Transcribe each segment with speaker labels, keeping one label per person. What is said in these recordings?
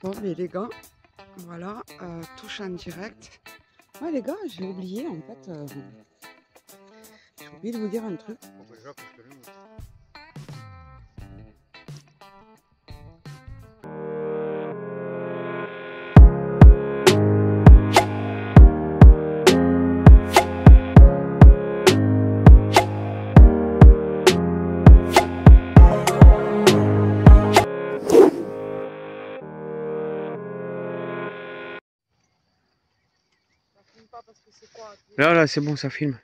Speaker 1: Bon, mais les gars, voilà, touche en direct. Ouais, les gars, j'ai oublié en fait. J'ai oublié de vous dire un truc.
Speaker 2: Là, c'est bon, ça filme.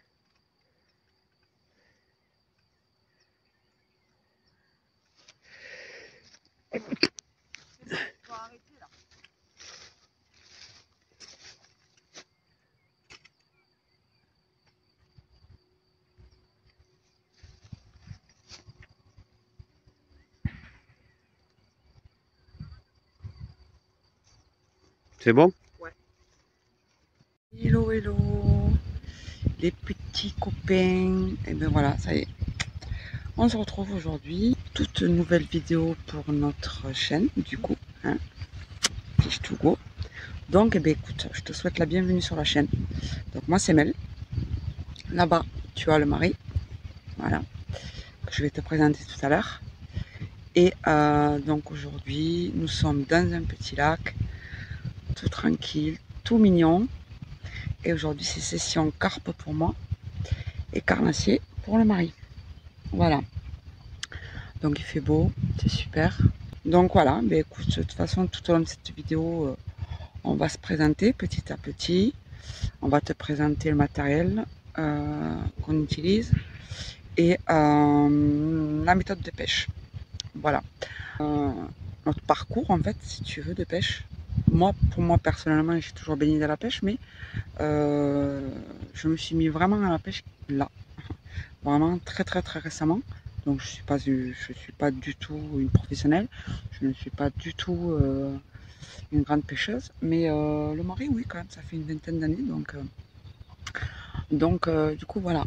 Speaker 2: C'est bon?
Speaker 1: Ouais. Hello, hello, les petits copains. Et ben voilà, ça y est. On se retrouve aujourd'hui. Toute nouvelle vidéo pour notre chaîne, du coup. Hein, Fiche to go. Donc, eh ben, écoute, je te souhaite la bienvenue sur la chaîne. Donc, moi, c'est Mel. Là-bas, tu as le mari. Voilà. Que je vais te présenter tout à l'heure. Et donc, aujourd'hui, nous sommes dans un petit lac. Tout tranquille, tout mignon. Et aujourd'hui, c'est session carpe pour moi. Et carnassier pour le mari. Voilà. Donc, il fait beau. C'est super. Donc, voilà. Ben, écoute, de toute façon, tout au long de cette vidéo, on va se présenter petit à petit. On va te présenter le matériel qu'on utilise et la méthode de pêche. Voilà. Notre parcours, en fait, si tu veux, de pêche. Moi, pour moi, personnellement, j'ai toujours baigné dans la pêche, mais je me suis mis vraiment à la pêche là. Vraiment très récemment. Donc, je suis pas du tout une professionnelle. Je ne suis pas du tout une grande pêcheuse. Mais le mari, oui, quand même, ça fait une vingtaine d'années. Donc, du coup, voilà.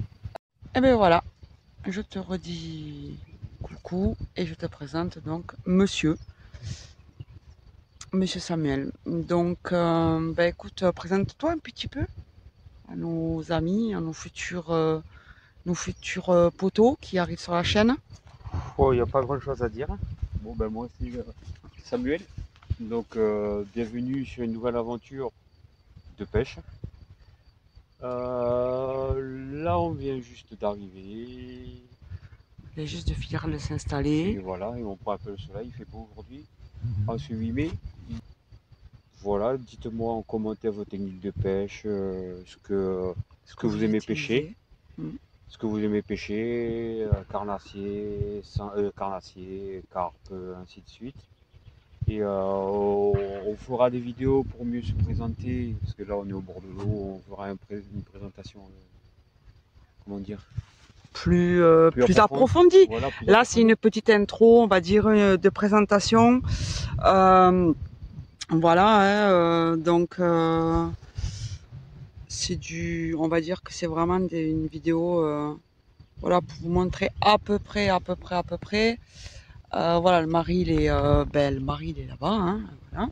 Speaker 1: Et bien voilà, je te redis coucou et je te présente donc Monsieur Samuel. Donc, écoute, présente-toi un petit peu à nos amis, à nos futurs potos qui arrivent sur la chaîne.
Speaker 2: Oh, il n'y a pas grand chose à dire. Bon, ben moi c'est Samuel. Donc, bienvenue sur une nouvelle aventure de pêche. Là, on vient juste d'arriver.
Speaker 1: Il est juste de finir de
Speaker 2: Et
Speaker 1: s'installer.
Speaker 2: voilà, et on prend un peu le soleil. Il fait beau aujourd'hui, en ce 8 mai. Voilà, dites-moi en commentaire vos techniques de pêche, ce que vous aimez pêcher. Ce que vous aimez pêcher, carnassier, carnassier, carpe, ainsi de suite. Et on fera des vidéos pour mieux se présenter, parce que là on est au bord de l'eau, on fera une présentation, comment dire,
Speaker 1: Plus
Speaker 2: plus
Speaker 1: approfondie.
Speaker 2: Voilà,
Speaker 1: Là, c'est une petite intro, on va dire, de présentation. Voilà, hein, donc c'est on va dire que c'est vraiment une vidéo, voilà, pour vous montrer à peu près. Voilà, le mari, il est, le mari, il est là-bas, hein, voilà.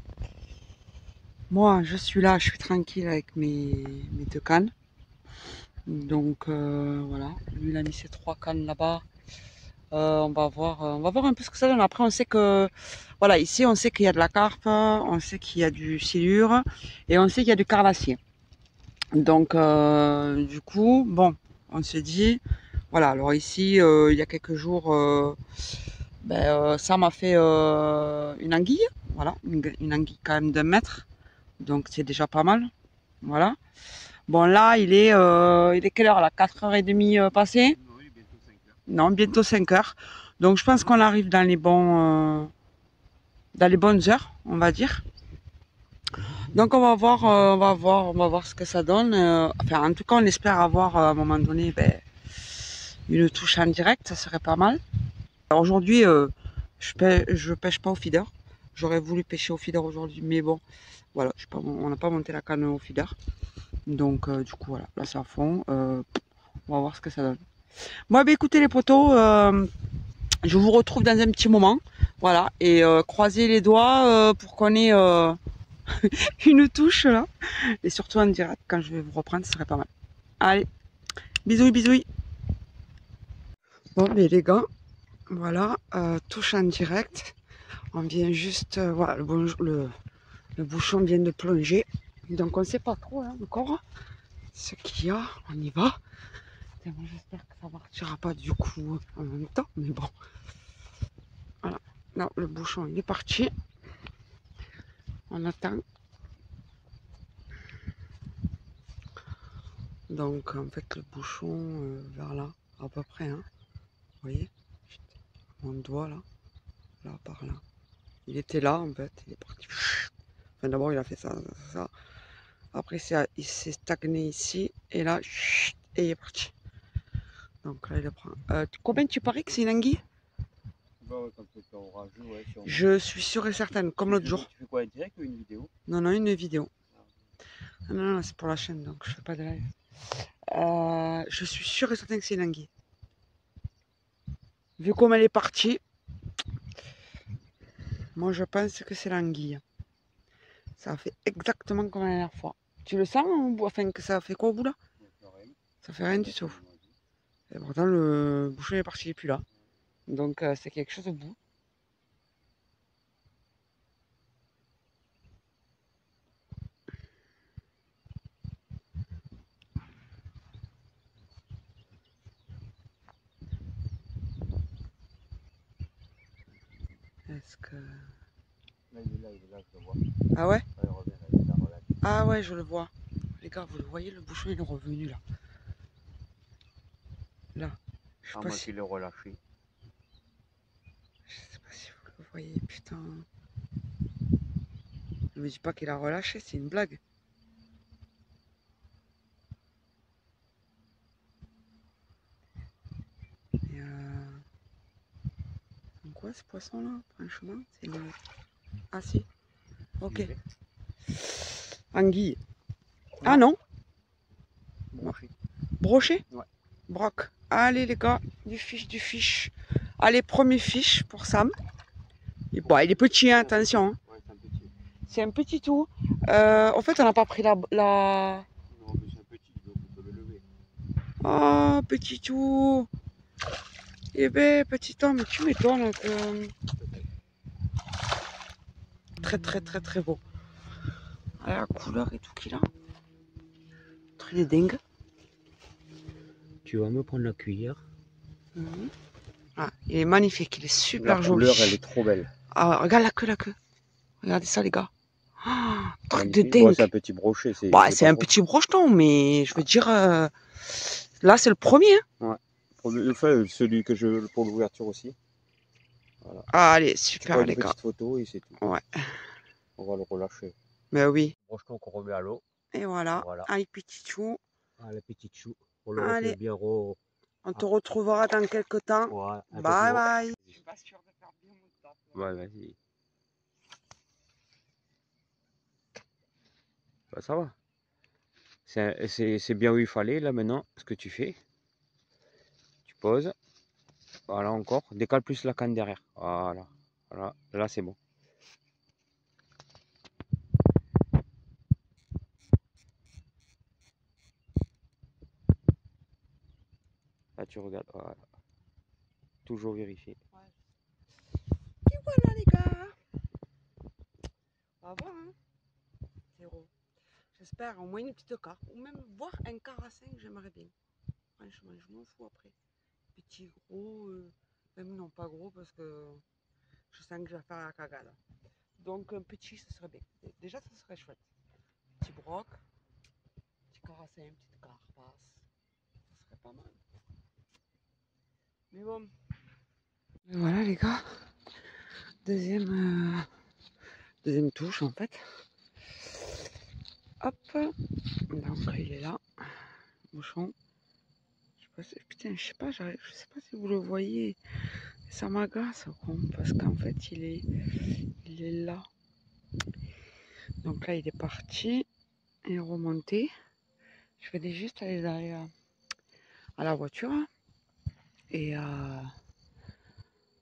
Speaker 1: Moi, je suis là, je suis tranquille avec mes deux cannes. Donc voilà, lui, il a mis ses 3 cannes là-bas. On va voir un peu ce que ça donne. Après, on sait que, voilà, ici, on sait qu'il y a de la carpe, on sait qu'il y a du silure et on sait qu'il y a du carnassier. Donc, du coup, bon, on se dit, voilà, alors ici, il y a quelques jours, ça m'a fait une anguille, voilà, une anguille quand même d'1 mètre, donc c'est déjà pas mal, voilà. Bon, là, il est quelle heure là? 4h30 passées?
Speaker 2: Non, il est bientôt 5 heures.
Speaker 1: Non, bientôt 5 heures. Donc, je pense qu'on arrive dans les bonnes heures, on va dire. Donc on va voir ce que ça donne. Enfin, en tout cas, on espère avoir à un moment donné une touche en direct, ça serait pas mal. Aujourd'hui, je pêche pas au feeder. J'aurais voulu pêcher au feeder aujourd'hui, mais bon, voilà, on n'a pas monté la canne au feeder. Donc du coup, voilà, là c'est à fond. On va voir ce que ça donne. Bon, écoutez les potos, je vous retrouve dans un petit moment. Voilà, et croisez les doigts pour qu'on ait une touche là. Et surtout en direct, quand je vais vous reprendre, ce serait pas mal. Allez, bisous, bisous. Bon, mais les gars, voilà, touche en direct. On vient juste, voilà, le bouchon vient de plonger. Donc on sait pas trop hein, encore ce qu'il y a. On y va. J'espère que ça partira pas du coup en même temps, mais bon. Voilà, là le bouchon il est parti. On attend. Donc en fait le bouchon vers là, à peu près, hein. Vous voyez, mon doigt là, là par là. Il était là en fait, il est parti. Enfin d'abord il a fait ça, ça. Après il s'est stagné ici et là, et il est parti. Donc là il le prend. Combien tu paries que c'est une anguille?
Speaker 2: Bah ouais, quand c'est orageux, ouais, sûrement.
Speaker 1: Je suis sûre et certaine, comme l'autre jour.
Speaker 2: Tu fais quoi, un direct ou une vidéo?
Speaker 1: Non, non, une vidéo. Ah, non, non, c'est pour la chaîne, donc je fais pas de live. Je suis sûre et certaine que c'est une anguille. Vu comme elle est partie, moi je pense que c'est l'anguille. Ça fait exactement comme la dernière fois. Tu le sens au bout, enfin que ça fait quoi au bout là? Ça fait rien du tout. Et pourtant le bouchon est parti, il est plus là. Donc c'est quelque chose au bout. Est-ce que...
Speaker 2: Là, il est là, je le vois.
Speaker 1: Ah ouais?
Speaker 2: Ouais, il revient, là, il est là, voilà.
Speaker 1: Ah ouais, je le vois. Les gars, vous le voyez, le bouchon il est revenu là. Là. Je sais
Speaker 2: À
Speaker 1: pas
Speaker 2: moins
Speaker 1: si...
Speaker 2: qu'il l'ait relâché.
Speaker 1: Je sais pas si vous le voyez, putain. Ne me dis pas qu'il a relâché, c'est une blague. Et c'est quoi ce poisson là, franchement? C'est une... Ah si, ok. Anguille. Ah non,
Speaker 2: Broché.
Speaker 1: brochet?
Speaker 2: Ouais.
Speaker 1: Broc. Allez les gars, du fiche, du fiche. Allez, premier fiche pour Sam. Et bon, il est petit, hein, attention. Hein.
Speaker 2: Ouais, c'est un petit.
Speaker 1: C'est un petit tout. En fait, on n'a pas pris la...
Speaker 2: Non, mais c'est un petit, donc on peut le lever.
Speaker 1: Oh, petit tout. Eh ben, petit homme, tu m'étonnes que... Très, très, très, très beau. Ah, la couleur et tout qu'il a. Truc de dingue.
Speaker 2: Tu vas me prendre la cuillère.
Speaker 1: Mhm. Ah, il est magnifique, il est super
Speaker 2: La
Speaker 1: joli.
Speaker 2: couleur, elle est trop belle.
Speaker 1: Ah, regarde la queue, la queue. Regardez ça, les gars. Ah, truc de
Speaker 2: Magnifique. Bon, c'est un
Speaker 1: dingue.
Speaker 2: petit brochet.
Speaker 1: Bah, c'est un petit brocheton, mais je veux dire, là, c'est le premier. Hein.
Speaker 2: Ouais. Enfin, celui que je veux pour l'ouverture aussi. Voilà.
Speaker 1: Ah, allez,
Speaker 2: Tu
Speaker 1: super,
Speaker 2: prends une
Speaker 1: les gars.
Speaker 2: petite photo et c'est tout.
Speaker 1: Ouais,
Speaker 2: On va le relâcher.
Speaker 1: mais oui.
Speaker 2: Brocheton qu'on remet à l'eau.
Speaker 1: Et voilà.
Speaker 2: Voilà.
Speaker 1: Allez, petit chou.
Speaker 2: Ah, la petite chou. On le refait
Speaker 1: Allez,
Speaker 2: bien
Speaker 1: on te retrouvera dans quelques temps.
Speaker 2: Ouais, un peu
Speaker 1: Bye
Speaker 2: plus haut.
Speaker 1: bye. Je suis pas sûre de faire bien mon taf.
Speaker 2: Ouais, vas-y. Bah, ça va. C'est bien où il fallait là maintenant. Ce que tu fais. Tu poses. Voilà encore. Décale plus la canne derrière. Voilà. Voilà. Là c'est bon. Là tu regardes. Voilà. Toujours vérifier.
Speaker 1: Et voilà, les gars. Au revoir. Hein. Zéro. J'espère au moins une petite carte. Ou même voir un quart à 5, j'aimerais bien. Franchement, je m'en fous après. Petit, gros, même non pas gros parce que je sens que je vais faire la cagade. Donc un petit, ce serait bien. Déjà, ce serait chouette. Petit broc, petit carassin, petite carapace. Ça serait pas mal. Mais bon. Et voilà les gars. Deuxième touche en fait. Hop. Donc il est là. Bouchon. Putain, je sais pas si vous le voyez. Ça m'agace parce qu'en fait il est là. Donc là il est parti. Il est remonté. Je vais juste aller à la voiture et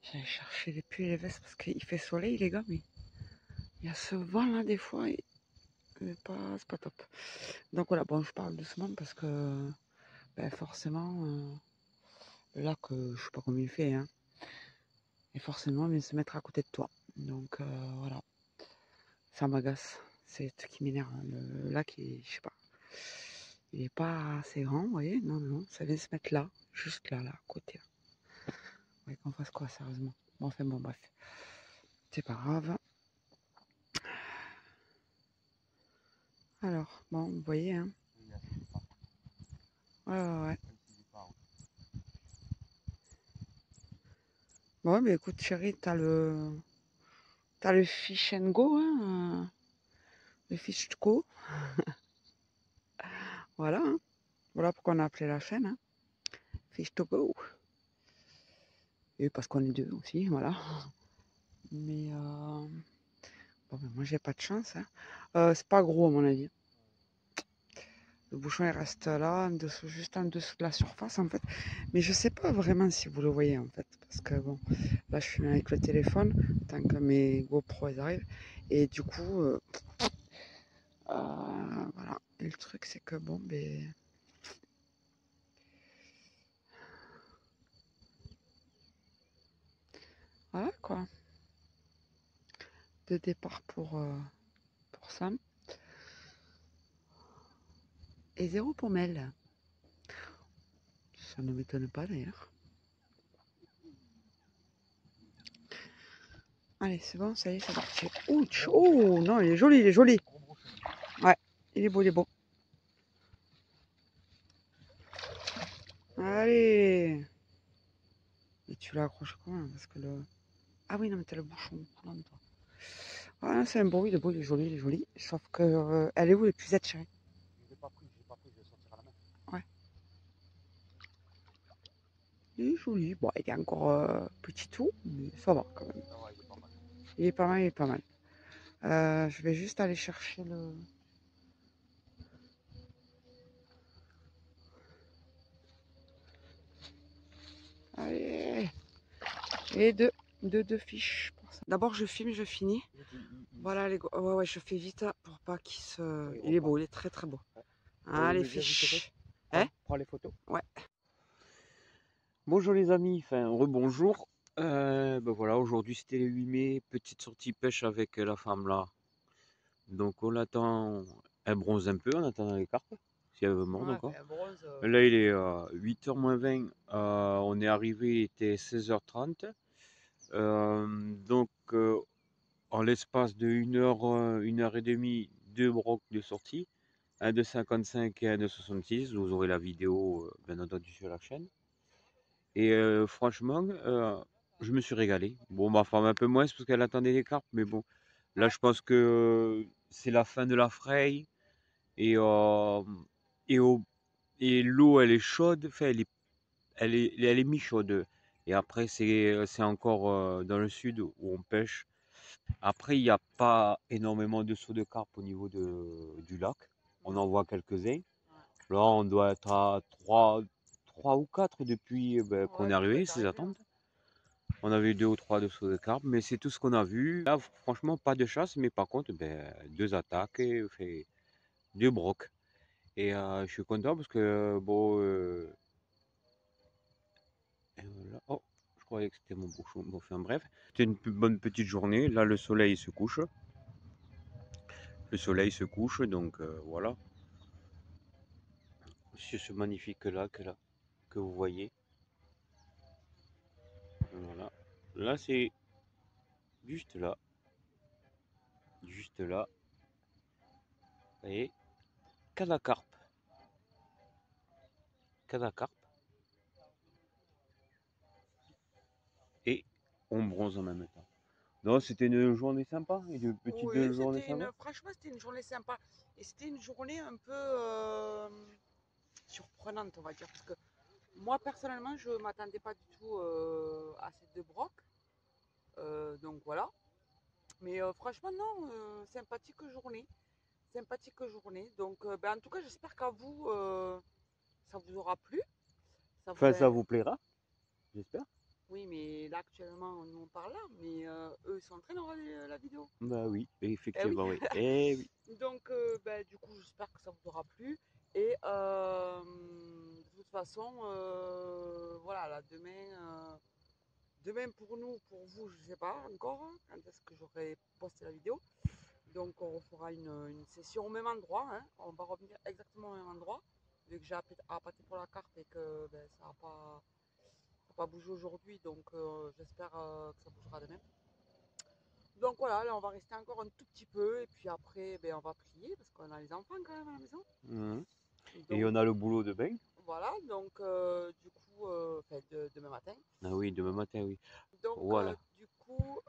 Speaker 1: J'allais chercher les pulls et les vestes parce qu'il fait soleil, les gars, mais il y a ce vent là des fois et c'est pas top. Donc voilà, bon, je parle doucement parce que ben, forcément, le lac, je sais pas combien il fait, hein, et forcément, il vient se mettre à côté de toi. Donc voilà, ça m'agace. C'est ce qui m'énerve. Le lac, je sais pas, il est pas assez grand, vous voyez? Non, non, ça vient se mettre là, juste là, à côté. Ouais, qu'on fasse quoi, sérieusement? Bon, enfin bon, bref. C'est pas grave. Alors, bon, vous voyez, hein. Ouais, ouais, ouais. Bon, mais écoute, chérie, t'as le Fish and Go, hein, le Fish to Go. Voilà, hein. Voilà pourquoi on a appelé la chaîne, hein. Fish to Go. Et parce qu'on est deux aussi, voilà. Mais, bon, ben, moi, j'ai pas de chance, hein. C'est pas gros, à mon avis. Le bouchon, il reste là, juste en dessous de la surface, en fait. Mais je sais pas vraiment si vous le voyez, en fait. Parce que, bon, là, je filme avec le téléphone, tant que mes GoPro, ils arrivent. Et du coup, voilà. Et le truc, c'est que, bon, ben... Voilà, quoi. De départ pour Sam. Et 0 pour Mel. Ça ne m'étonne pas, d'ailleurs. Allez, c'est bon, ça y est, c'est parti. Ouch, oh, non, il est joli, il est joli. Ouais, il est beau, il est beau. Allez. Et tu l'accroches comment? Parce que le... Ah oui, non, mais t'as le bouchon. Non, toi. Ah, c'est un beau, il est beau, il est joli, il est joli. Sauf que, elle est où les pucettes, chérie?
Speaker 2: Je l'ai pas pris, je vais sortir à la main.
Speaker 1: Ouais. Il est joli. Bon, il est encore petit tout, mais ça va quand même.
Speaker 2: Ça va, il est pas mal.
Speaker 1: Il est pas mal, il est pas mal. Je vais juste aller chercher le... Allez. Et deux fiches pour ça. D'abord, je filme, je finis. Voilà, les gars. Ouais, ouais, je fais vite pour pas qu'il se... Il est beau, il est très très beau. Ah, les fiches. Hein?
Speaker 2: Prends les photos.
Speaker 1: Ouais.
Speaker 2: Bonjour les amis, enfin rebonjour. Ben voilà, aujourd'hui c'était le 8 mai, petite sortie pêche avec la femme là. Donc on attend, elle bronze un peu en attendant les carpes, si elle veut mordre
Speaker 1: Ouais,
Speaker 2: encore.
Speaker 1: bronze.
Speaker 2: Là il est 8h moins 20, on est arrivé, il était 16h30. Donc en l'espace de 1h et demie, deux brocs de sortie, un de 55 et un de 66. Vous aurez la vidéo bien entendu sur la chaîne. Et franchement, je me suis régalé. Bon, ma femme un peu moins parce qu'elle attendait les carpes, mais bon, là je pense que c'est la fin de la fraye et, et, et l'eau elle est chaude, enfin elle est mi-chaude. Et après c'est encore dans le sud où on pêche. Après il n'y a pas énormément de sauts de carpe au niveau du lac. On en voit quelques-uns. Là on doit être à 3 ou 4 depuis qu'on est arrivé, ces attentes. On avait eu 2 ou 3 dessous de carpe, mais c'est tout ce qu'on a vu. Là, franchement, pas de chasse, mais par contre, deux attaques et fait deux brocs. Et je suis content parce que, bon, et voilà. Oh, je croyais que c'était mon bouchon. Bon, enfin bref, c'était une bonne petite journée. Là, le soleil se couche. Le soleil se couche, donc voilà. C'est ce magnifique lac là que vous voyez. Voilà. Là, c'est juste là. Juste là. Vous voyez, cadacarpe. Cadacarpe. Et on bronze en même temps. Non, c'était une journée sympa, une petite
Speaker 1: Oui,
Speaker 2: journée sympa.
Speaker 1: franchement, c'était une journée sympa. Et c'était une journée un peu surprenante, on va dire. Parce que moi, personnellement, je ne m'attendais pas du tout à ces deux brocs. Donc voilà. Mais franchement, non, sympathique journée. Sympathique journée. Donc, ben, en tout cas, j'espère qu'à vous, ça vous aura plu. Ça vous
Speaker 2: Enfin,
Speaker 1: a...
Speaker 2: ça vous plaira, j'espère.
Speaker 1: Oui, mais là actuellement, nous on parle là, mais eux ils sont en train de regarder la vidéo.
Speaker 2: Bah oui,
Speaker 1: Eh oui.
Speaker 2: effectivement, oui. Eh oui.
Speaker 1: Donc, du coup, j'espère que ça vous aura plu. Et de toute façon, voilà, là, demain pour nous, pour vous, je ne sais pas encore quand est-ce que j'aurai posté la vidéo. Donc, on fera une session au même endroit. Hein. On va revenir exactement au même endroit. Vu que j'ai appâté pour la carte et que ça n'a pas bougé aujourd'hui. Donc, j'espère que ça bougera demain. Donc voilà, là on va rester encore un tout petit peu et puis après on va prier parce qu'on a les enfants quand même à la maison.
Speaker 2: Mhm. Et
Speaker 1: Donc
Speaker 2: on a le boulot demain.
Speaker 1: voilà, donc du coup, demain matin.
Speaker 2: Ah oui, demain matin, oui.
Speaker 1: Donc
Speaker 2: Voilà.
Speaker 1: du coup,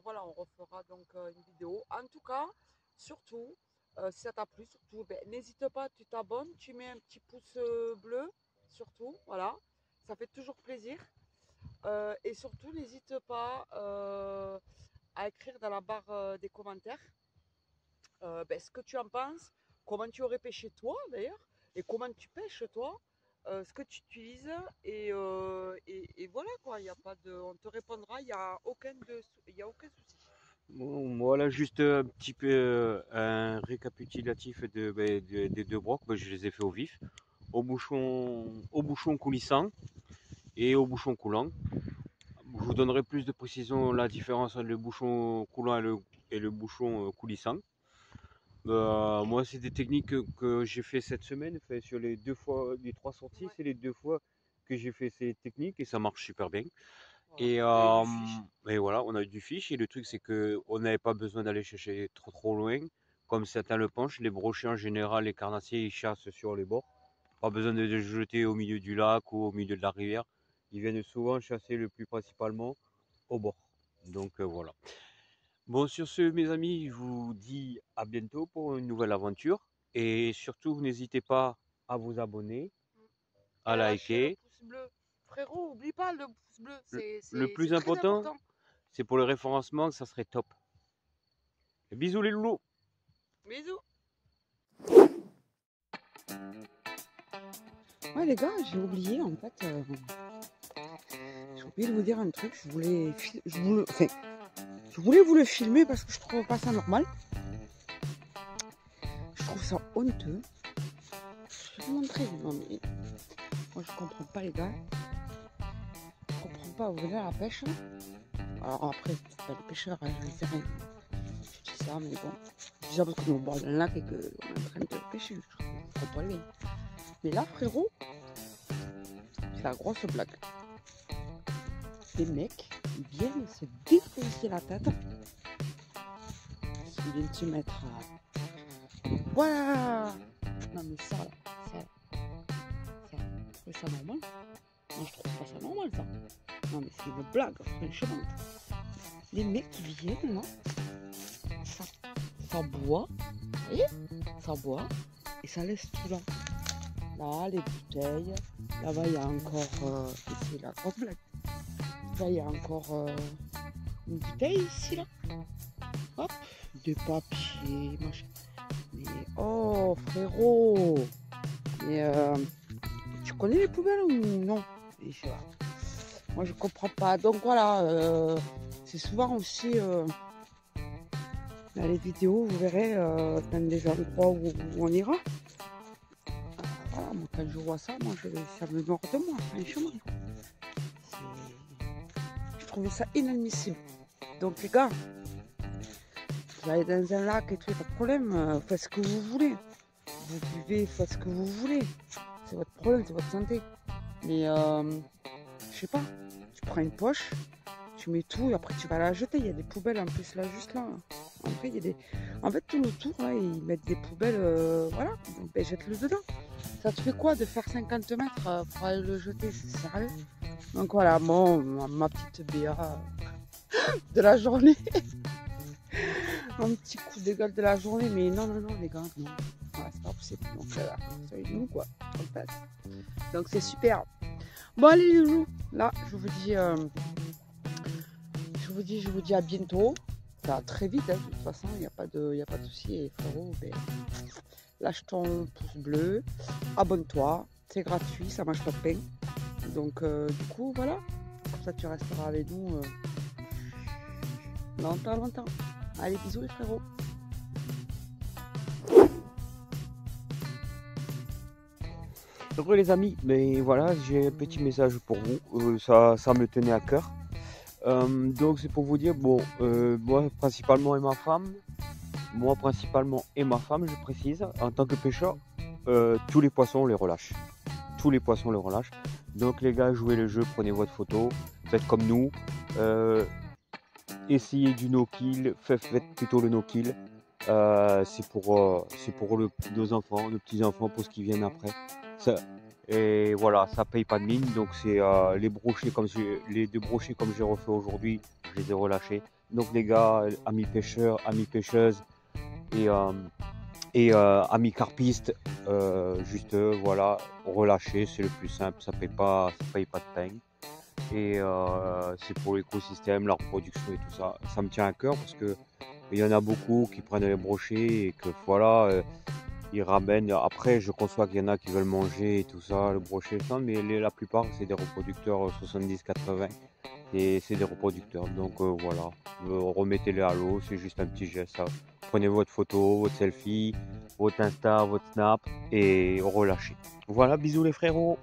Speaker 1: voilà, on refera donc une vidéo. En tout cas, surtout, si ça t'a plu, surtout, n'hésite pas, tu t'abonnes, tu mets un petit pouce bleu, surtout, voilà, ça fait toujours plaisir. Et surtout, n'hésite pas à écrire dans la barre des commentaires ce que tu en penses, comment tu aurais pêché toi d'ailleurs, et comment tu pêches toi, ce que tu utilises, et voilà quoi, y a pas de, on te répondra, il n'y a, y a aucun souci.
Speaker 2: Bon, voilà juste un petit peu un récapitulatif des deux brocs. Ben, je les ai fait au vif, au bouchon coulissant et au bouchon coulant. Je vous donnerai plus de précision la différence entre le bouchon coulant et le bouchon coulissant. Moi, c'est des techniques que j'ai fait cette semaine. Enfin, sur les 3 sorties,
Speaker 1: Ouais.
Speaker 2: c'est les 2 fois que j'ai fait ces techniques et ça marche super bien.
Speaker 1: Voilà.
Speaker 2: Et,
Speaker 1: Et du fiche.
Speaker 2: et voilà, on a eu du fiche. Et le truc, c'est qu'on n'avait pas besoin d'aller chercher trop loin. Comme certains le penchent, les brochets en général, les carnassiers, ils chassent sur les bords. Pas besoin de les jeter au milieu du lac ou au milieu de la rivière. Ils viennent souvent chasser le plus principalement au bord. Donc voilà. Bon, sur ce, mes amis, je vous dis à bientôt pour une nouvelle aventure. Et surtout, n'hésitez pas à vous abonner,
Speaker 1: Et
Speaker 2: à
Speaker 1: à lâcher le
Speaker 2: liker.
Speaker 1: pouce bleu. Frérot, oublie pas le pouce bleu,
Speaker 2: Le plus
Speaker 1: c'est très
Speaker 2: important,
Speaker 1: important.
Speaker 2: c'est pour le référencement, ça serait top. Et bisous les loulous!
Speaker 1: Bisous. Ouais les gars, j'ai oublié en fait, j'ai oublié de vous dire un truc, je voulais vous le filmer parce que je trouve pas ça normal. Je trouve ça honteux. Je vais vous montrer, non mais moi je comprends pas les gars. Je comprends pas, vous venez à la pêche. Alors après, c'est pas les pêcheurs, je sais rien. Je dis ça, mais bon. Déjà parce qu'on est au bord d'un lac et qu'on est en train de pêcher, je comprends bien. Mais là frérot, c'est la grosse blague. Les mecs, ils viennent se défoncer la tête. Ils viennent se mettre à... Voilà. Non mais ça là, vous trouvez ça normal? Moi je trouve pas ça normal ça. Non mais c'est une blague, franchement. Les mecs qui viennent là, ça boit, vous voyez? Ça boit et ça laisse tout là. Là, les bouteilles, là-bas il y a encore, c'est la grosse blague. Là il y a encore une bouteille ici là. Hop, des papiers, machin. Mais oh frérot, mais tu connais les poubelles ou non? Et je sais pas. Moi je comprends pas. Donc voilà, c'est souvent aussi dans les vidéos, vous verrez dans des endroits où on ira. Voilà, moi quand je vois ça, ça me mord de moi, franchement. Je trouvais ça inadmissible. Donc les gars, vous allez dans un lac et tout, pas de problème, faites ce que vous voulez. Vous buvez, faites ce que vous voulez. C'est votre problème, c'est votre santé. Mais je sais pas, tu prends une poche, tu mets tout et après tu vas la jeter. Il y a des poubelles en plus là, juste là. Après, il y a des... En fait, tout autour, là, ils mettent des poubelles, voilà. Donc, jette-le dedans. Ça te fait quoi de faire 50 mètres pour aller le jeter? C'est sérieux? Donc voilà, bon, ma petite BA de la journée. Un petit coup de gueule de la journée, mais non, les gars, non. Voilà, c'est pas possible. Donc, soyez de nous, quoi. En fait. Donc, c'est super. Bon, allez, les loulous. Là, je vous dis à bientôt. Ça va très vite, hein, de toute façon, il n'y a pas de souci. Et frérot, lâche ton pouce bleu, abonne-toi, c'est gratuit, ça marche pas de pain. Donc, du coup, voilà. ça tu resteras avec nous longtemps, longtemps. Allez, bisous les frérots.
Speaker 2: Donc les amis, mais voilà, j'ai un petit message pour vous, ça me tenait à cœur. Donc c'est pour vous dire, bon, moi principalement et ma femme, je précise, en tant que pêcheur, tous les poissons on les relâche. Tous les poissons on les relâche. Donc les gars, jouez le jeu, prenez votre photo, faites comme nous, essayez du no-kill, faites plutôt le no-kill. C'est pour nos enfants, nos petits-enfants, pour ce qui viennent après. Et voilà, ça paye pas de mine, donc c'est les deux brochets comme j'ai refait aujourd'hui, je les ai relâchés. Donc les gars, amis pêcheurs, amis pêcheuses et amis carpistes, voilà, relâcher, c'est le plus simple, ça paye pas de peine. Et c'est pour l'écosystème, la reproduction et tout ça. Ça me tient à cœur parce que il y en a beaucoup qui prennent les brochets et que voilà, ils ramènent. Après, je conçois qu'il y en a qui veulent manger et tout ça, le brochet, mais la plupart c'est des reproducteurs 70-80 et c'est des reproducteurs. Donc voilà, remettez-les à l'eau, c'est juste un petit geste. Ça. Prenez votre photo, votre selfie, votre Insta, votre Snap et relâchez. Voilà, bisous les frérots.